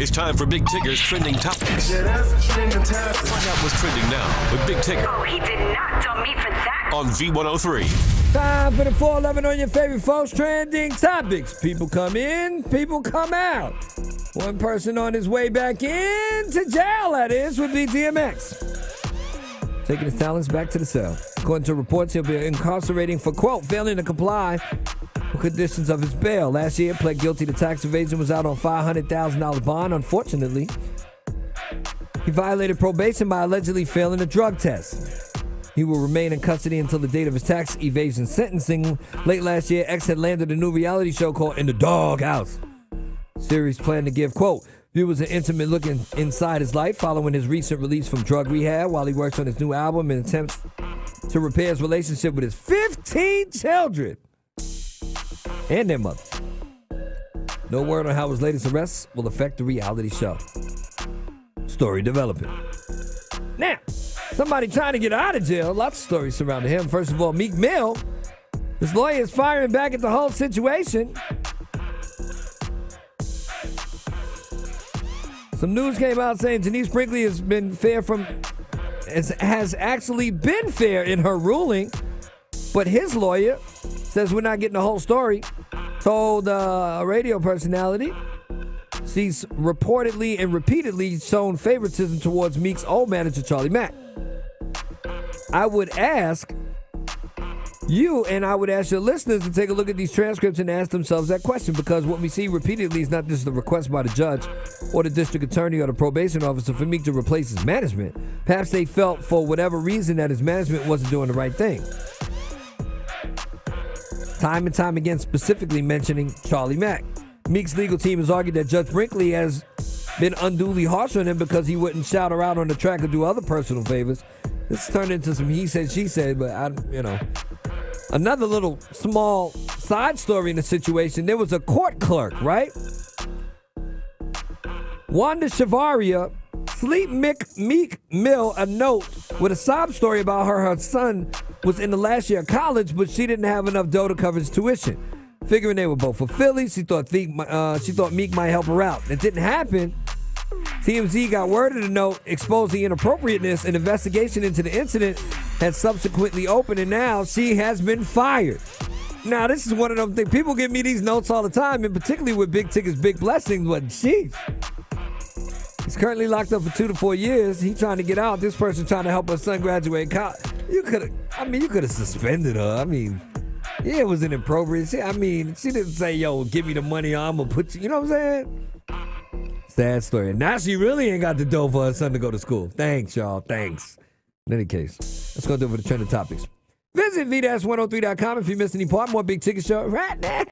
It's time for Big Tigger's Trending Topics. Find out what's trending now with Big Tigger. Oh, he did not dump me for that. On V103. Time for the 411 on your favorite folks. Trending Topics. People come in, people come out. One person on his way back into jail, that is, would be DMX. Taking his talents back to the cell. According to reports, he'll be incarcerating for, quote, failing to comply with conditions of his bail. Last year, pled guilty to tax evasion, was out on $500,000 bond. Unfortunately, he violated probation by allegedly failing a drug test. He will remain in custody until the date of his tax evasion sentencing. Late last year, X had landed a new reality show called In the Doghouse. Series planned to give, quote, viewers an intimate look inside his life following his recent release from drug rehab while he works on his new album and attempts to repair his relationship with his 15 children and their mother. No word on how his latest arrests will affect the reality show. Story developing. Now, somebody trying to get out of jail. Lots of stories surrounding him. First of all, Meek Mill. His lawyer is firing back at the whole situation. Some news came out saying Janice Brinkley has actually been fair in her ruling, but his lawyer says we're not getting the whole story. Told a radio personality she's reportedly and repeatedly shown favoritism towards Meek's old manager, Charlie Mack. I would ask you and I would ask your listeners to take a look at these transcripts and ask themselves that question, because what we see repeatedly is not just the request by the judge or the district attorney or the probation officer for Meek to replace his management. Perhaps they felt for whatever reason that his management wasn't doing the right thing. Time and time again, specifically mentioning Charlie Mack. Meek's legal team has argued that Judge Brinkley has been unduly harsh on him because he wouldn't shout her out on the track or do other personal favors. This turned into some he said, she said, but another little small side story in the situation. There was a court clerk, right? Wanda Shavaria slipped Meek Mill a note with a sob story about her son was in the last year of college, but she didn't have enough dough to cover his tuition. Figuring they were both for Philly, she thought Meek might help her out. It didn't happen. TMZ got word of the note, exposed the inappropriateness. An investigation into the incident has subsequently opened, and now she has been fired. Now, this is one of them things. People give me these notes all the time, and particularly with Big Tigger's Big Blessings, but jeez. He's currently locked up for 2 to 4 years. He's trying to get out. This person trying to help her son graduate college. You could have suspended her. Yeah, it was inappropriate. She didn't say, yo, give me the money or I'm going to put you, you know what I'm saying? Sad story. Now she really ain't got the dough for her son to go to school. Thanks, y'all. Thanks. In any case, let's go do it for the trending topics. Visit V-103.com if you missed any part. More Big Tigger Show right now.